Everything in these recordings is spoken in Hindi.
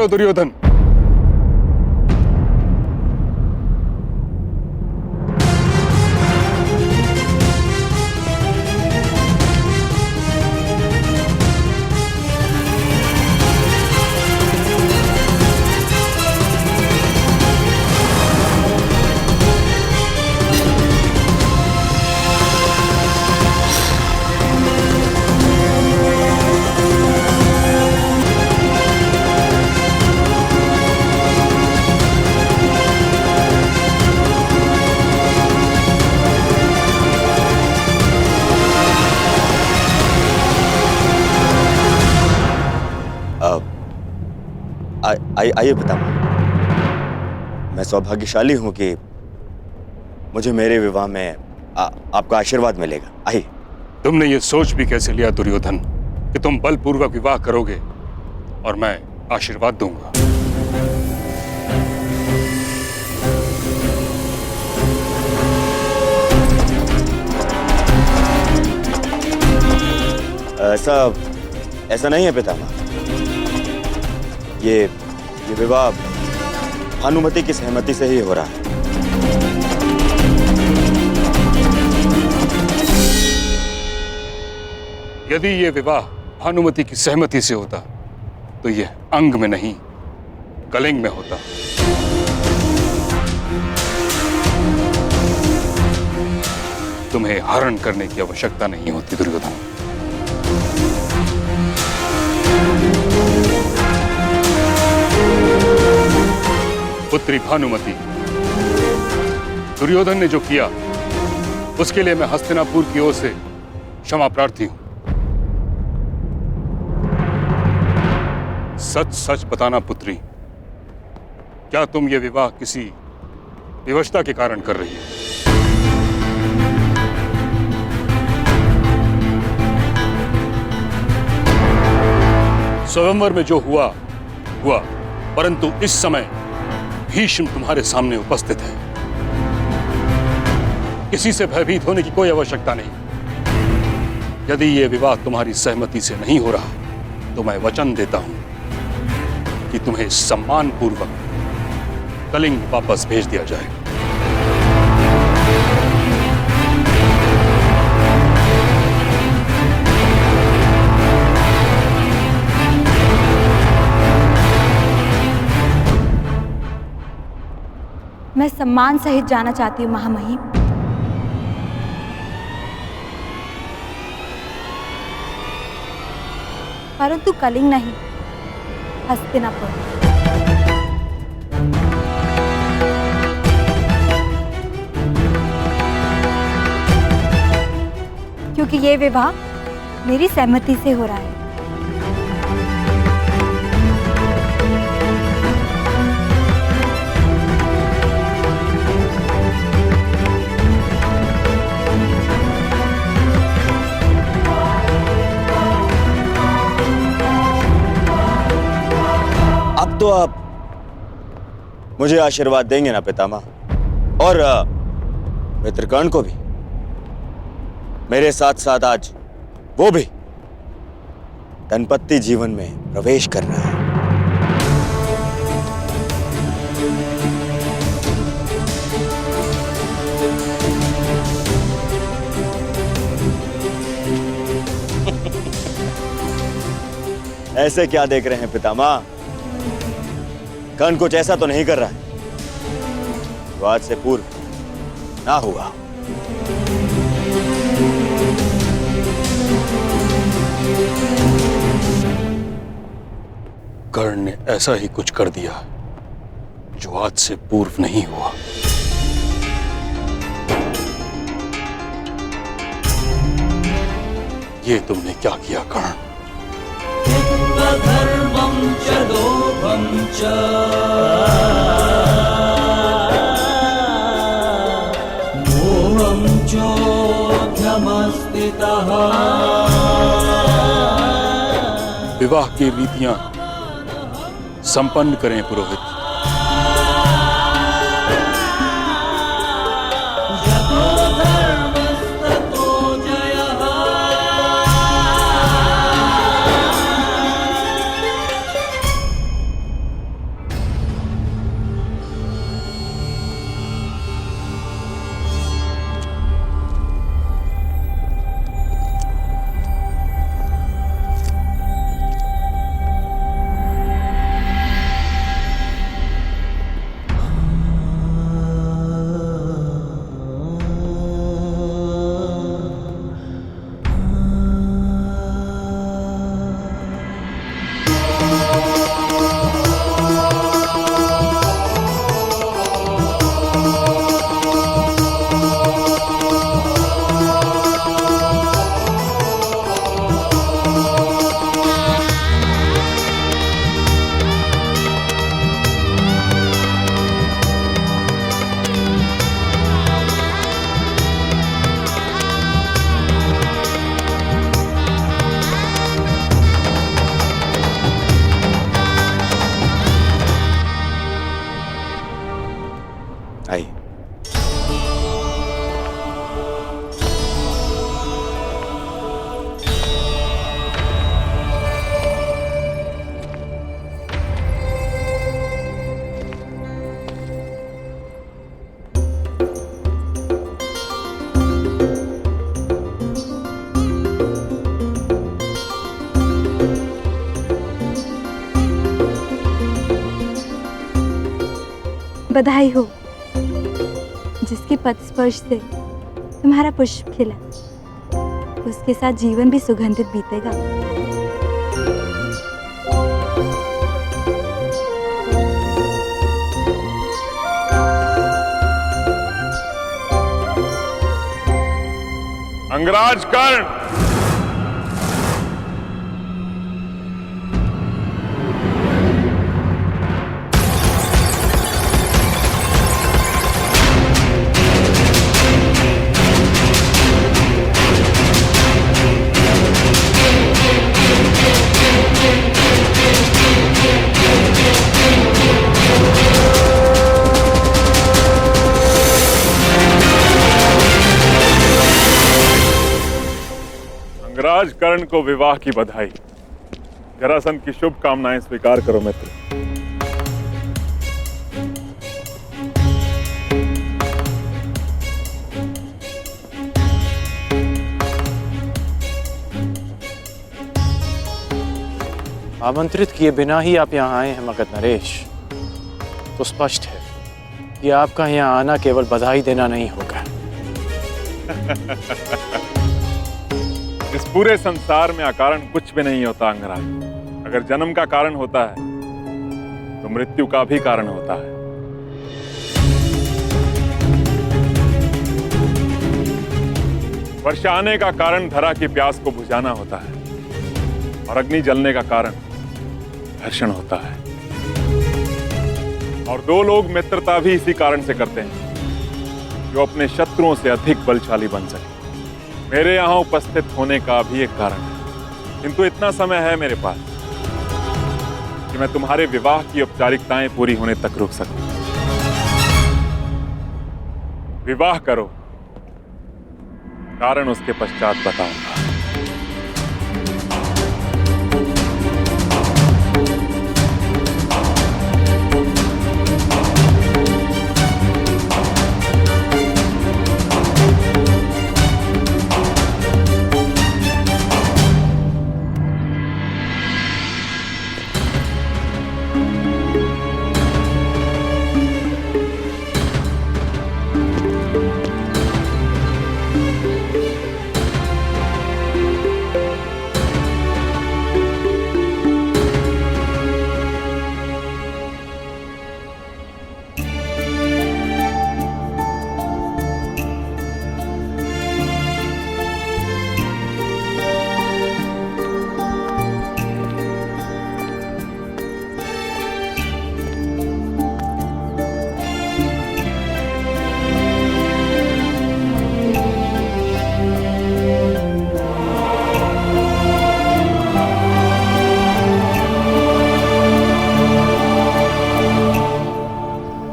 करो दुर्योधन। आइए पितामह, मैं सौभाग्यशाली हूं कि मुझे मेरे विवाह में आपका आशीर्वाद मिलेगा। आइए। तुमने ये सोच भी कैसे लिया दुर्योधन कि तुम बलपूर्वक विवाह करोगे और मैं आशीर्वाद दूंगा? ऐसा नहीं है पितामह। ये विवाह भानुमति की सहमति से ही हो रहा है। यदि ये विवाह भानुमति की सहमति से होता तो ये अंग में नहीं कलिंग में होता। तुम्हें हरण करने की आवश्यकता नहीं होती दुर्योधन। पुत्री भानुमति, दुर्योधन ने जो किया उसके लिए मैं हस्तिनापुर की ओर से क्षमा प्रार्थी हूं। सच सच बताना पुत्री, क्या तुम ये विवाह किसी विवशता के कारण कर रही हो? स्वयंवर में जो हुआ, परंतु इस समय भीष्म तुम्हारे सामने उपस्थित है। किसी से भयभीत होने की कोई आवश्यकता नहीं। यदि यह विवाह तुम्हारी सहमति से नहीं हो रहा तो मैं वचन देता हूं कि तुम्हें सम्मानपूर्वक कलिंग वापस भेज दिया जाए। मैं सम्मान सहित जाना चाहती हूँ महामहिम। परंतु कलिंग नहीं, हस्तिनापुर। क्योंकि ये विवाह मेरी सहमति से हो रहा है। तो आप मुझे आशीर्वाद देंगे ना पितामह, और मित्रकर्ण को भी। मेरे साथ साथ आज वो भी दंपत्ति जीवन में प्रवेश कर रहा है। ऐसे क्या देख रहे हैं पितामह? कर्ण कुछ ऐसा तो नहीं कर रहा है जो आज से पूर्व ना हुआ। कर्ण ने ऐसा ही कुछ कर दिया जो आज से पूर्व नहीं हुआ। ये तुमने क्या किया कर्ण? धर्मं च लोभं च मोहं चोऽध्यमस्थितः। विवाह की रीतियां संपन्न करें पुरोहित। बधाई हो। जिसके पद स्पर्श से तुम्हारा पुष्प खिला, उसके साथ जीवन भी सुगंधित बीतेगा। अंगराज कर्ण, अंगराज कर्ण को विवाह की बधाई। जरासंध की शुभकामनाएं स्वीकार करो मित्र। आमंत्रित किए बिना ही आप यहाँ आए हैं मगध नरेश, तो स्पष्ट है कि आपका यहाँ आना केवल बधाई देना नहीं होगा। इस पूरे संसार में अकारण कुछ भी नहीं होता अंगराज। अगर जन्म का कारण होता है तो मृत्यु का भी कारण होता है। वर्षा आने का कारण धरा की प्यास को बुझाना होता है और अग्नि जलने का कारण घर्षण होता है। और दो लोग मित्रता भी इसी कारण से करते हैं, जो अपने शत्रुओं से अधिक बलशाली बन सके। मेरे यहां उपस्थित होने का भी एक कारण है, किंतु इतना समय है मेरे पास कि मैं तुम्हारे विवाह की औपचारिकताएं पूरी होने तक रुक सकूं। विवाह करो, कारण उसके पश्चात बताऊंगा।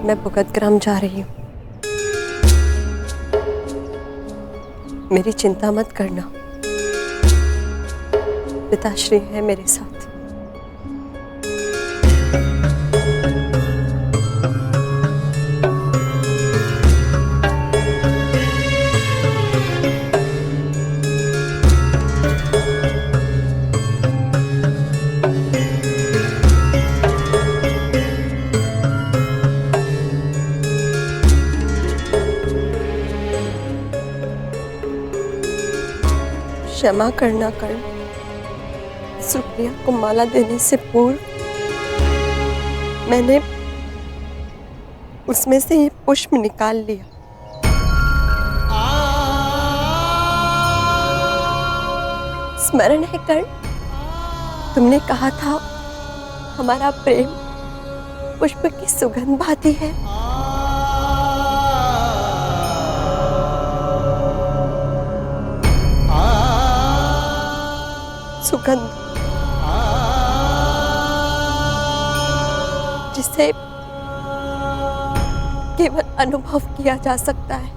मैं भुगतग्राम जा रही हूँ। मेरी चिंता मत करना, पिताश्री है मेरे साथ। क्षमा करना कर्ण, सुप्रिया को माला देने से पूर्व मैंने उसमें से ये पुष्प निकाल लिया। स्मरण है कर्ण, तुमने कहा था हमारा प्रेम पुष्प की सुगंध भाती है। सुगंध जिसे केवल अनुभव किया जा सकता है,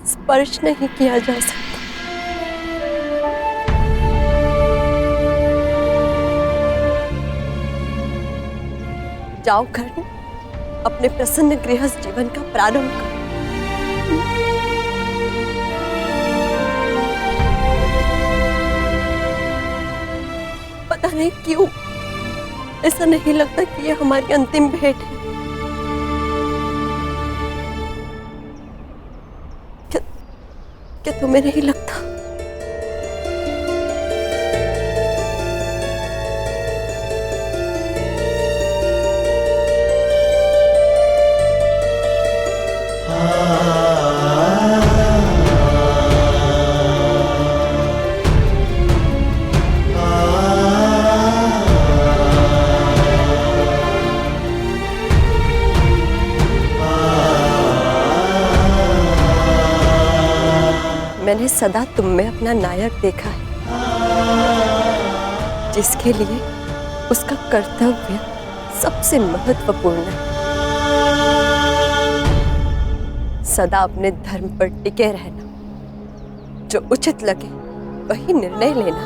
स्पर्श नहीं किया जा सकता। जाओ कर्ण, अपने प्रसन्न गृहस्थ जीवन का प्रारंभ करो। पता नहीं क्यों ऐसा नहीं लगता कि ये हमारी अंतिम भेंट है? क्या तुम्हें नहीं लगता? मैंने सदा तुम में अपना नायक देखा है, जिसके लिए उसका कर्तव्य सबसे महत्वपूर्ण है। सदा अपने धर्म पर टिके रहना, जो उचित लगे वही निर्णय लेना,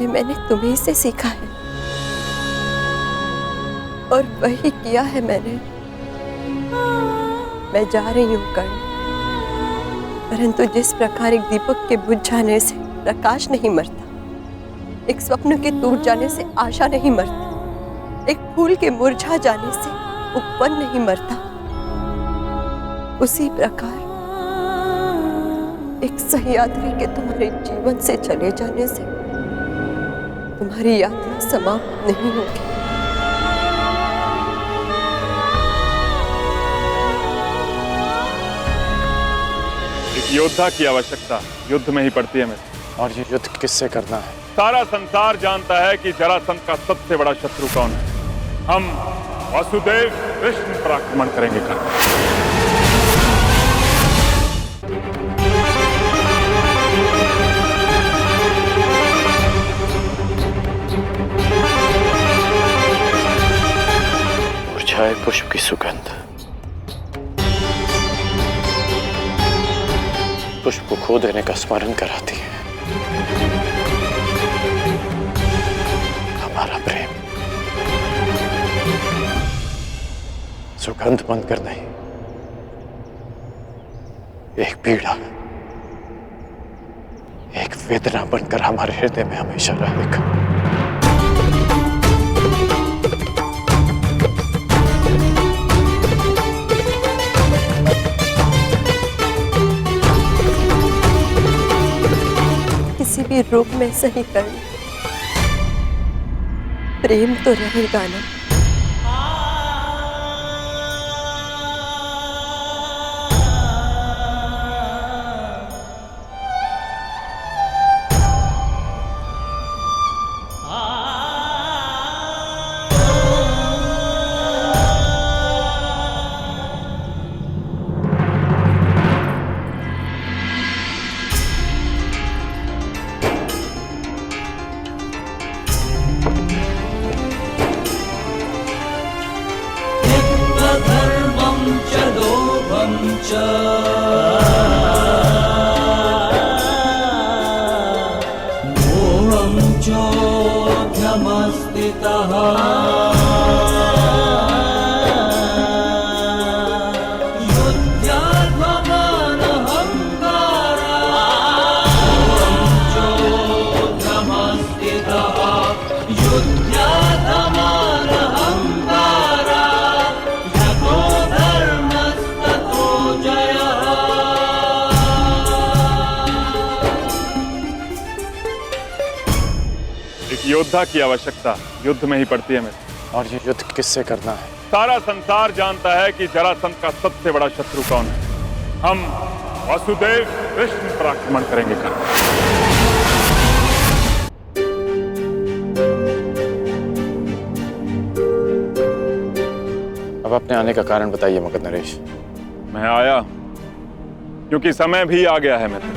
ये मैंने तुम्हीं से सीखा है और वही किया है मैंने। मैं जा रही हूँ कर्ण, परंतु जिस प्रकार एक दीपक के बुझ जाने से प्रकाश नहीं मरता, एक स्वप्न के टूट जाने से आशा नहीं मरती, एक फूल के मुरझा जाने से उपवन नहीं मरता, उसी प्रकार एक सहयात्री के तुम्हारे जीवन से चले जाने से तुम्हारी यात्रा समाप्त नहीं होगी। योद्धा की आवश्यकता युद्ध में ही पड़ती है मेरे। और ये युद्ध किससे करना है? सारा संसार जानता है कि जरासंध का सबसे बड़ा शत्रु कौन है। हम वासुदेव कृष्ण पर आक्रमण करेंगे कर्ण। मुरझाए पुष्प की सुगंध पुष्प को खो देने का स्मरण कराती है। हमारा प्रेम सुगंध बनकर नहीं, एक पीड़ा, एक वेदना बनकर हमारे हृदय में हमेशा रहेगा। किसी भी रूप में सही करना, प्रेम तो रहेगा ना। धर्मं च लोभं च मोहं चोऽध्यमस्थितः योद्धा की आवश्यकता युद्ध में ही पड़ती है मेरे। और ये युद्ध किससे करना है? सारा संसार जानता है कि जरासंध का सबसे बड़ा शत्रु कौन है। हम वासुदेव कृष्ण पर आक्रमण करेंगे कर्ण। अब अपने आने का कारण बताइए मगध नरेश। मैं आया क्योंकि समय भी आ गया है मेरे।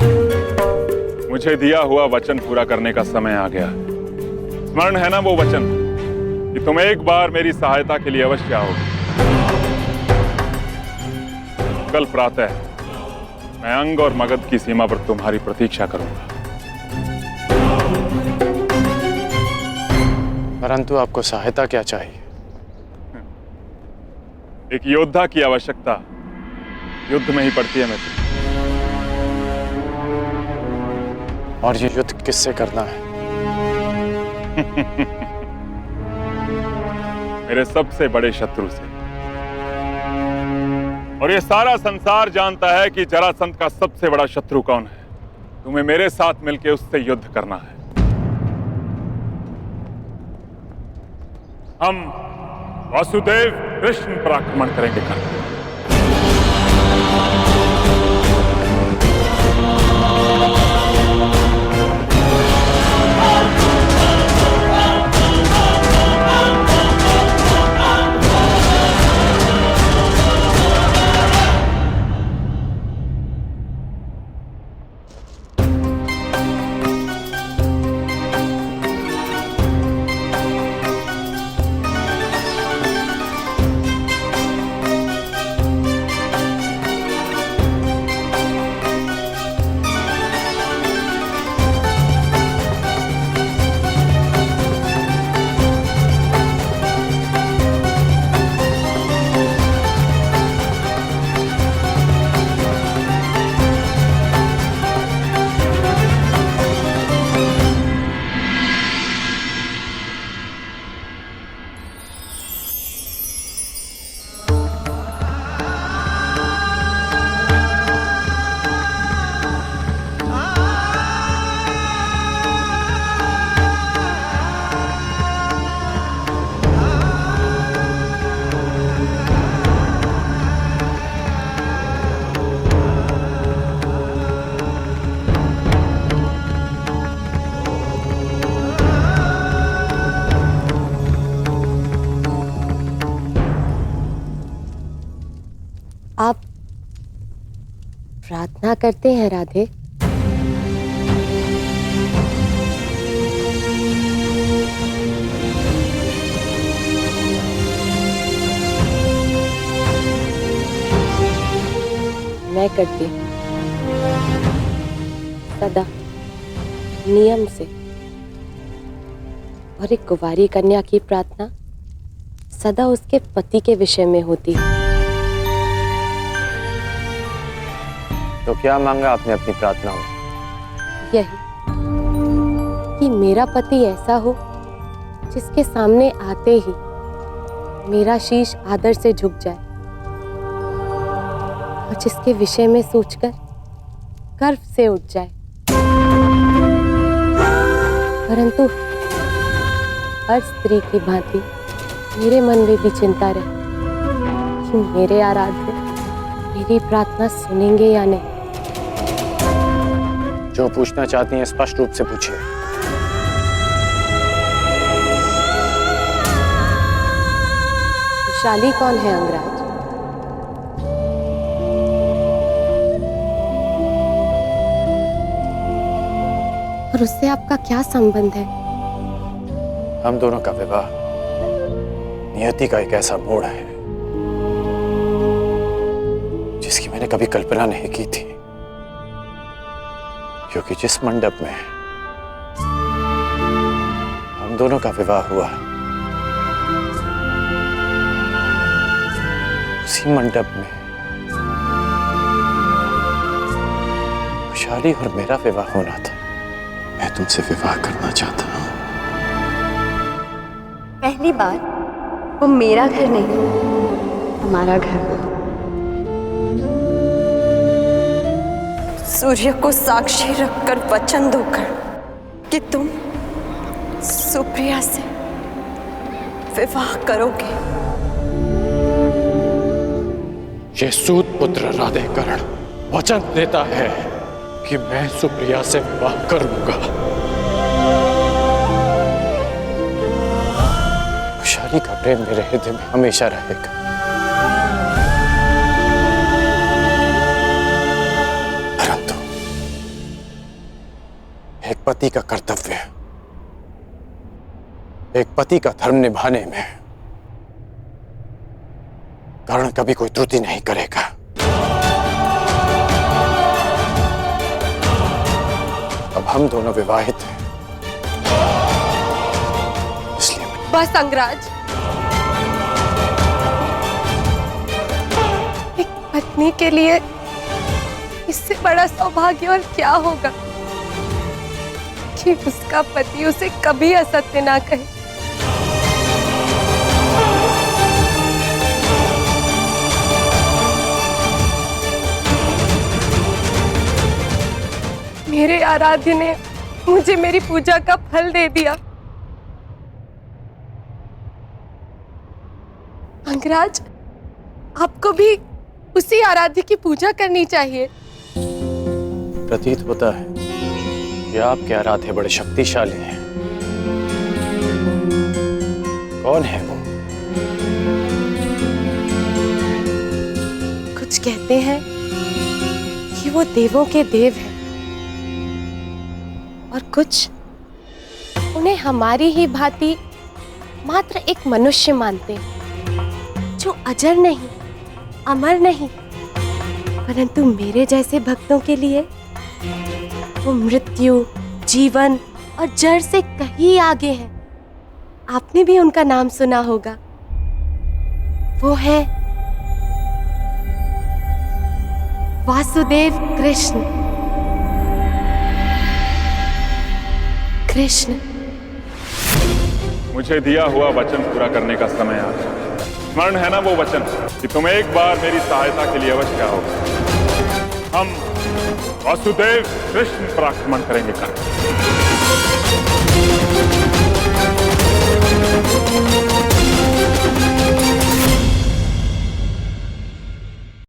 मुझे दिया हुआ वचन पूरा करने का समय आ गया। स्मरण है ना वो वचन कि तुम एक बार मेरी सहायता के लिए अवश्य आओगे। कल प्रातः मैं अंग और मगध की सीमा पर तुम्हारी प्रतीक्षा करूंगा। परंतु आपको सहायता क्या चाहिए? एक योद्धा की आवश्यकता युद्ध में ही पड़ती है मेरे। और ये युद्ध किससे करना है? मेरे सबसे बड़े शत्रु से। और ये सारा संसार जानता है कि जरासंध का सबसे बड़ा शत्रु कौन है। तुम्हें मेरे साथ मिलकर उससे युद्ध करना है। हम वासुदेव कृष्ण पर आक्रमण करेंगे कल। आप प्रार्थना करते हैं राधे? मैं करती हूँ सदा नियम से। और एक कुंवारी कन्या की प्रार्थना सदा उसके पति के विषय में होती है। तो क्या मांगा आपने अपनी प्रार्थना में? यही कि मेरा पति ऐसा हो जिसके सामने आते ही मेरा शीश आदर से झुक जाए और जिसके विषय में सोचकर गर्व से उठ जाए। परंतु हर स्त्री की भांति मेरे मन में भी चिंता रहे कि मेरे आराध्य मेरी प्रार्थना सुनेंगे या नहीं। जो पूछना चाहती हैं स्पष्ट रूप से पूछिए। वैशाली कौन है अंगराज? और उससे आपका क्या संबंध है? हम दोनों का विवाह नियति का एक ऐसा मोड़ है जिसकी मैंने कभी कल्पना नहीं की थी। क्योंकि जिस मंडप में हम दोनों का विवाह हुआ उसी मंडप में वैशाली और मेरा विवाह होना था। मैं तुमसे विवाह करना चाहता हूं। पहली बार वो मेरा घर नहीं, हमारा घर। सूर्य को साक्षी रखकर वचन दोकर कि तुम सुप्रिया से विवाह करोगे। ये सूत पुत्र राधेकरण वचन देता है कि मैं सुप्रिया से विवाह करूंगा। वैशाली का प्रेम मेरे हृदय में हमेशा रहेगा। परंतु एक पति का कर्तव्य, एक पति का धर्म निभाने में कर्ण कभी कोई त्रुटि नहीं करेगा। अब हम दोनों विवाहित हैं, इसलिए बस अंगराज, एक पत्नी के लिए इससे बड़ा सौभाग्य और क्या होगा कि उसका पति उसे कभी असत्य ना कहे। मेरे आराध्य ने मुझे मेरी पूजा का फल दे दिया। अंगराज, आपको भी उसी आराध्य की पूजा करनी चाहिए। प्रतीत होता है कि आपके आराध्य बड़े शक्तिशाली हैं। कौन है वो? कुछ कहते हैं कि वो देवों के देव हैं और कुछ उन्हें हमारी ही भांति मात्र एक मनुष्य मानते हैं, जो अजर नहीं, अमर नहीं, परंतु मेरे जैसे भक्तों के लिए वो मृत्यु, जीवन और जड़ से कहीं आगे है। आपने भी उनका नाम सुना होगा। वो है वासुदेव कृष्ण। कृष्ण, मुझे दिया हुआ वचन पूरा करने का समय आ गया। स्मरण है ना वो वचन कि तुम एक बार मेरी सहायता के लिए अवश्य आओगे। हम वासुदेव कृष्ण पर आक्रमण करेंगे।